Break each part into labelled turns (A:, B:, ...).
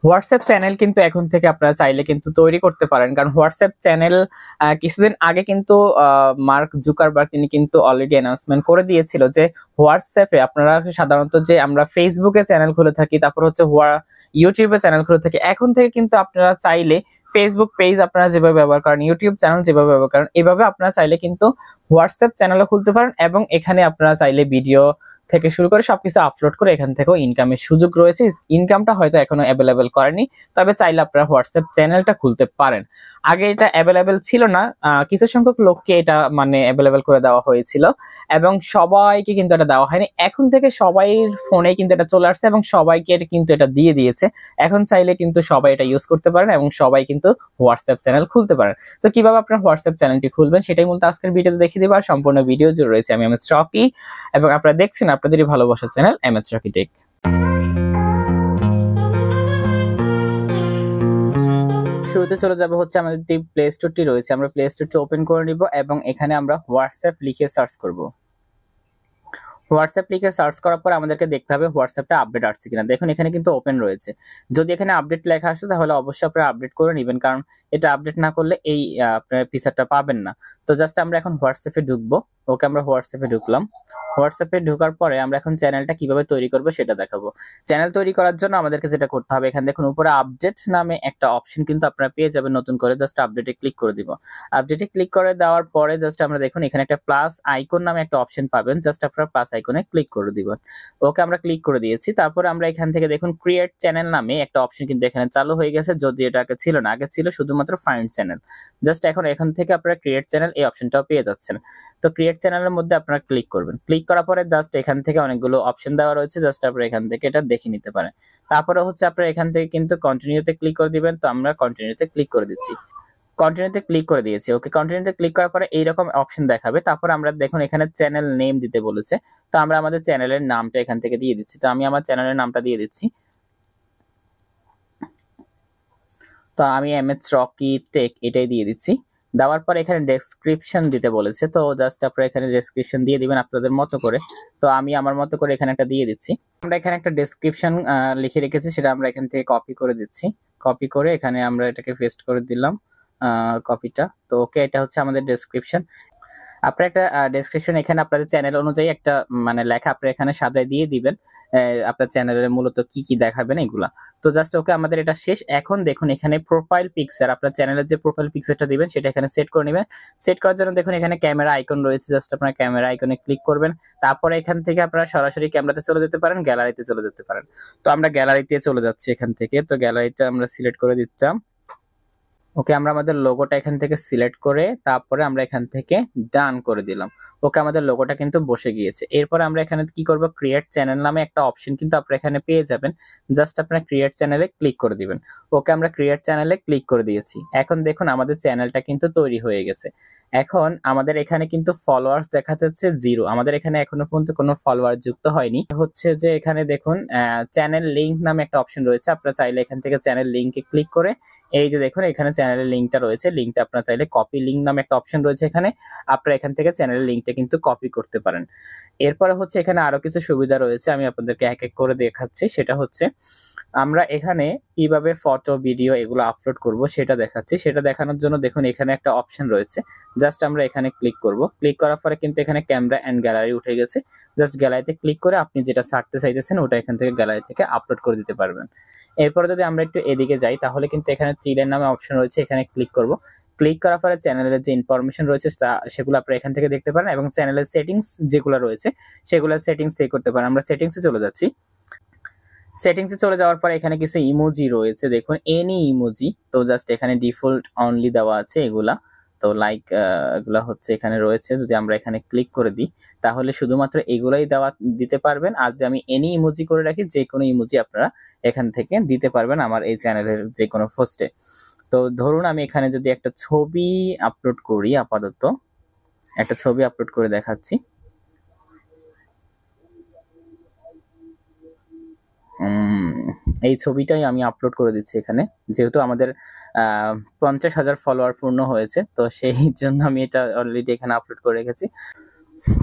A: WhatsApp channel কিন্তু এখন থেকে আপনারা চাইলে কিন্তু তৈরি করতে পারেন, কারণ হোয়াটসঅ্যাপ চ্যানেল কিছুদিন আগে কিন্তু মার্ক জুকারবার্গ তিনি কিন্তু অলরেডি অ্যানাউন্সমেন্ট করে দিয়েছিল যে হোয়াটসঅ্যাপে আপনারা সাধারণত যে আমরা ফেসবুকে চ্যানেল খুলে থাকি, তারপর হচ্ছে ইউটিউবে চ্যানেল খুলে থাকি, এখন থেকে কিন্তু আপনারা চাইলে ফেসবুক পেজ আপনারা যেভাবে ব্যবহার করেন, ইউটিউব চ্যানেল যেভাবে ব্যবহার করেন, এভাবে আপনারা চাইলে কিন্তু হোয়াটসঅ্যাপ চ্যানেলও খুলতে পারেন এবং এখানে আপনারা চাইলে ভিডিও থেকে শুরু করে সবকিছু আপলোড করে এখান থেকেও ইনকামের সুযোগ রয়েছে। ইনকামটা হয়তো এখনো অ্যাভেলেবেল করেনি, তবে চাইলে আপনারা হোয়াটসঅ্যাপ চ্যানেলটা খুলতে পারেন। আগে এটা অ্যাভেলেবেল ছিল না, কিছু সংখ্যক লোককে এটা মানে অ্যাভেলেবেল করে দেওয়া হয়েছিল এবং সবাইকে কিন্তু এটা দেওয়া হয়নি। এখন থেকে সবাই ফোনে কিন্তু এটা চলে আসছে এবং সবাইকে এটা কিন্তু এটা দিয়ে দিয়েছে। এখন চাইলে কিন্তু সবাই এটা ইউজ করতে পারেন এবং সবাই কিন্তু হোয়াটসঅ্যাপ চ্যানেল খুলতে পারেন। তো কিভাবে আপনারা হোয়াটসঅ্যাপ চ্যানেলটি খুলবেন সেটাই মূলত আজকের ভিডিওতে দেখিয়ে দেব। আর সম্পূর্ণ ভিডিও জুড়ে রয়েছে আমি এমএস রকি এবং আপনারা দেখছেন আপনাদেরই ভালোবাসার চ্যানেল এমএস রকি টেক। শুরুতে চলে যাবে হচ্ছে আমাদের যে প্লে স্টোরটি রয়েছে, আমরা প্লে স্টোরটি ওপেন করে নিব এবং এখানে আমরা হোয়াটসঅ্যাপ লিখে সার্চ করব। হোয়াটসঅ্যাপ লিখে সার্চ করার পর আমাদেরকে দেখতে হবে হোয়াটসঅ্যাপটা আপডেট আসছে কিনা। দেখুন এখানে কিন্তু ওপেন রয়েছে। যদি এখানে আপডেট লেখা আসে তাহলে অবশ্যই আপনারা আপডেট করে নেবেন, কারণ এটা আপডেট না করলে এই আপনার ফিচারটা পাবেন না। তো জাস্ট আমরা এখন হোয়াটসঅ্যাপে ঢুকবো। ওকে, আমরা হোয়াটসঅ্যাপে ঢুকলাম। হোয়াটসঅ্যাপে ঢোকার পরে আমরা এখন চ্যানেলটা কিভাবে তৈরি করব সেটা দেখাবো। চ্যানেল তৈরি করার জন্য আমাদেরকে যেটা করতে হবে, এখানে দেখুন উপরে আপডেট নামে একটা অপশন কিন্তু আপনারা পেয়ে যাবেন নতুন করে। জাস্ট আপডেটে ক্লিক করে দিব। আপডেটে ক্লিক করে দেওয়ার পরে জাস্ট আমরা দেখুন এখানে একটা প্লাস আইকন নামে একটা অপশন পাবেন। জাস্ট আপনারা প্লাস আইকনে ক্লিক করে দিবেন। ওকে, আমরা ক্লিক করে দিয়েছি। তারপরে আমরা এখান থেকে দেখুন ক্রিয়েট চ্যানেল নামে একটা অপশন কিন্তু এখানে চালু হয়ে গেছে, যদি এটা আগে ছিল না। আগে ছিল শুধুমাত্র ফাইন্ড চ্যানেল। জাস্ট এখান থেকে আপনারা ক্রিয়েট চ্যানেল এই অপশনটাও পেয়ে যাচ্ছেন। তো ক্রিয়েট চ্যানেলের মধ্যে আপনারা ক্লিক করবেন। ক্লিক করার পরে জাস্ট এখান থেকে অনেকগুলো অপশন দেওয়া রয়েছে, জাস্ট আপনারা এখান থেকে এটা দেখে নিতে পারেন। তারপরে হচ্ছে আপনারা এখান থেকে কিন্তু কন্টিনিউতে ক্লিক করে দিবেন। তো আমরা কন্টিনিউতে ক্লিক করে দিচ্ছি। কন্টিনিউতে ক্লিক করে দিয়েছি। ওকে, কন্টিনিউতে ক্লিক করার পরে এইরকম অপশন দেখাবে। তারপর আমরা দেখুন এখানে চ্যানেল নেম দিতে বলেছে। তো আমরা আমাদের চ্যানেলের নামটা এখান থেকে দিয়ে দিচ্ছি। তো আমি আমার চ্যানেলের নামটা দিয়ে দিচ্ছি। তো আমি এমএস রকি টেক এটাই দিয়ে দিচ্ছি। দেওয়ার পর এখানে ডেসক্রিপশন দিতে বলেছে। তো জাস্ট আপনারা এখানে ডেসক্রিপশন দিয়ে দিবেন আপনাদের মতো করে। তো আমি আমার মতো করে এখানে একটা দিয়ে দিচ্ছি। আমরা এখানে একটা ডেসক্রিপশন লিখে রেখেছি, সেটা আমরা এখান থেকে কপি করে দিচ্ছি। কপি করে এখানে আমরা এটাকে পেস্ট করে দিলাম কপিটা। তো ওকে, এটা হচ্ছে আমাদের ডেসক্রিপশন। আপনারা একটা ডেসক্রিপশন এখানে আপনাদের চ্যানেল অনুযায়ী একটা মানে লেখা আপনারা এখানে সাজায় দিয়ে দিবেন, আপনার চ্যানেলের মূলত কি কি দেখাবেন এগুলা। তো জাস্ট ওকে, আমাদের এটা শেষ। এখন দেখুন এখানে প্রোফাইল পিকচার, আপনার চ্যানেলের যে প্রোফাইল পিকচারটা দিবেন সেটা এখানে সেট করে নেবেন। সেট করার জন্য দেখুন এখানে ক্যামেরা আইকন রয়েছে, জাস্ট আপনারা ক্যামেরা আইকনে ক্লিক করবেন। তারপরে এখান থেকে আপনারা সরাসরি ক্যামেরাতে চলে যেতে পারেন, গ্যালারিতে চলে যেতে পারেন। তো আমরা গ্যালারিতে চলে যাচ্ছি এখান থেকে। তো গ্যালারিটা আমরা সিলেক্ট করে দিচ্ছি। ওকে, আমরা আমাদের লোগোটা এখান থেকে সিলেক্ট করে তারপরে আমরা এখান থেকে ডান করে দিলাম। ওকে, আমাদের লোগোটা কিন্তু বসে গিয়েছে। এরপর আমরা এখানে কি করব, ক্রিয়েট চ্যানেল নামে একটা অপশন কিন্তু আপনারা এখানে পেয়ে যাবেন। জাস্ট আপনারা ক্রিয়েট চ্যানেলে ক্লিক করে দিবেন। ওকে, আমরা ক্রিয়েট চ্যানেলে ক্লিক করে দিয়েছি। এখন দেখুন আমাদের চ্যানেলটা কিন্তু তৈরি হয়ে গেছে। এখন আমাদের এখানে কিন্তু ফলোয়ার্স দেখা যাচ্ছে 0। আমাদের এখানে এখনো পর্যন্ত কোনো ফলোয়ার যুক্ত হয়নি। হচ্ছে যে এখানে দেখুন চ্যানেল লিংক নামে একটা অপশন রয়েছে। আপনারা চাইলে এখান থেকে চ্যানেল লিংকে ক্লিক করে এই যে দেখুন এখানে চ্যানেলের লিংকটা রয়েছে। লিংকটা আপনারা চাইলে কপি লিংক নামে একটা অপশন রয়েছে এখানে, আপনারা এখান থেকে চ্যানেলের লিংকটা কিন্তু কপি করতে পারেন। এরপরে হচ্ছে এখানে আরো কিছু সুবিধা রয়েছে, আমি আপনাদেরকে এক এক করে দেখাচ্ছি। সেটা হচ্ছে আমরা এখানে কিভাবে ফটো ভিডিও এগুলো আপলোড করব সেটা দেখাচ্ছি। সেটা দেখানোর জন্য দেখুন এখানে একটা অপশন রয়েছে, জাস্ট আমরা এখানে ক্লিক করব। ক্লিক করার পরে কিন্তু এখানে ক্যামেরা এন্ড গ্যালারি উঠে গেছে। জাস্ট গ্যালারিতে ক্লিক করে আপনি যেটা ছাড়তে চাইতেছেন ওটা এখান থেকে গ্যালারি থেকে আপলোড করে দিতে পারবেন। এরপরে যদি আমরা একটু এদিকে যাই তাহলে কিন্তু এখানে ত্রিলের নামে অপশন রয়েছে, এখানে ক্লিক করব। ক্লিক করার পরে চ্যানেলের যে ইনফরমেশন রয়েছে সেগুলো আপনারা এখান থেকে দেখতে পারেন এবং চ্যানেলের সেটিংস যেগুলো রয়েছে সেগুলোর সেটিংস থেকে করতে পারেন। আমরা সেটিংসে চলে যাচ্ছি। সেটিংসে চলে যাওয়ার পরে এখানে কিছু ইমোজি রয়েছে, দেখুন এনি ইমোজি। তো জাস্ট এখানে ডিফল্ট অনলি দেওয়া আছে এগুলা। তো লাইক এগুলা হচ্ছে এখানে রয়েছে। যদি আমরা এখানে ক্লিক করে দিই তাহলে শুধুমাত্র এগুলাই দিতে পারবেন। আর যদি আমি এনি ইমোজি করে রাখি, যে কোনো ইমোজি আপনারা এখান থেকে দিতে পারবেন আমার এই চ্যানেলের যে কোনো পোস্টে। তো ধরুন আমি এখানে যদি একটা ছবি আপলোড করি, আপাতত একটা ছবি আপলোড করে দেখাচ্ছি। এই ছবিটাই আমি আপলোড করে দিচ্ছি এখানে, যেহেতু আমাদের 50,000 ফলোয়ার পূর্ণ হয়েছে, তো সেই জন্য আমি এটা অলরেডি এখানে আপলোড করে রেখেছি।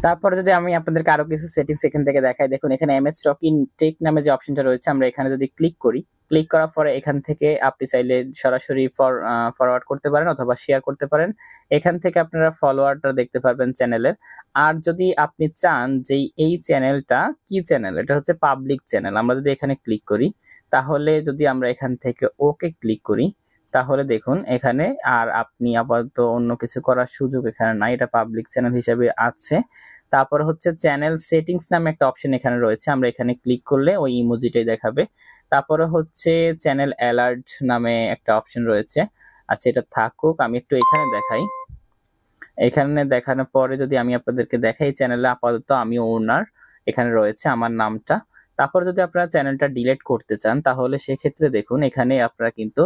A: তারপরে যদি আমি আপনাদেরকে আরো কিছু সেটিংস এখান থেকে দেখাই, দেখুন এখানে এমএস রকি টেক নামে যে অপশনটা রয়েছে আমরা এখানে যদি ক্লিক করি, ক্লিক করার পরে এখান থেকে আপনি চাইলে সরাসরি ফরওয়ার্ড করতে পারেন অথবা শেয়ার করতে পারেন। এখান থেকে আপনারা ফলোয়ারটা দেখতে পারবেন চ্যানেলের। আর যদি আপনি চান যে এই চ্যানেলটা কি চ্যানেল, এটা হচ্ছে পাবলিক চ্যানেল। আমরা যদি এখানে ক্লিক করি তাহলে যদি আমরা এখান থেকে ওকে ক্লিক করি তাহলে দেখুন এখানে আর আপনি আপাতত অন্য কিছু করার সুযোগ এখানে নাই, এটা পাবলিক চ্যানেল হিসেবে আছে। তারপর হচ্ছে চ্যানেল সেটিংস নামে একটা অপশন এখানে রয়েছে, আমরা এখানে ক্লিক করলে ওই ইমোজিটাই দেখাবে। তারপরে হচ্ছে চ্যানেল অ্যালার্ট নামে একটা অপশন রয়েছে। আচ্ছা এটা থাকুক, আমি একটু এখানে দেখাই। এখানে দেখানোর পরে যদি আমি আপনাদেরকে দেখাই চ্যানেলে আপাতত আমি ওনার এখানে রয়েছে আমার নামটা। তারপর যদি আপনারা চ্যানেলটা ডিলিট করতে চান তাহলে সেক্ষেত্রে দেখুন এখানে আপনারা কিন্তু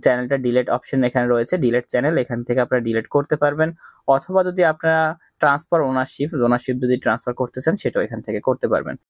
A: চ্যানেলটা ডিলিট অপশন এখানে রয়েছে, ডিলিট চ্যানেল, এখান থেকে আপনারা ডিলিট করতে পারবেন। অথবা যদি আপনারা ট্রান্সফার ওনারশিপ যদি ট্রান্সফার করতে চান সেটাও এখান থেকে করতে পারবেন।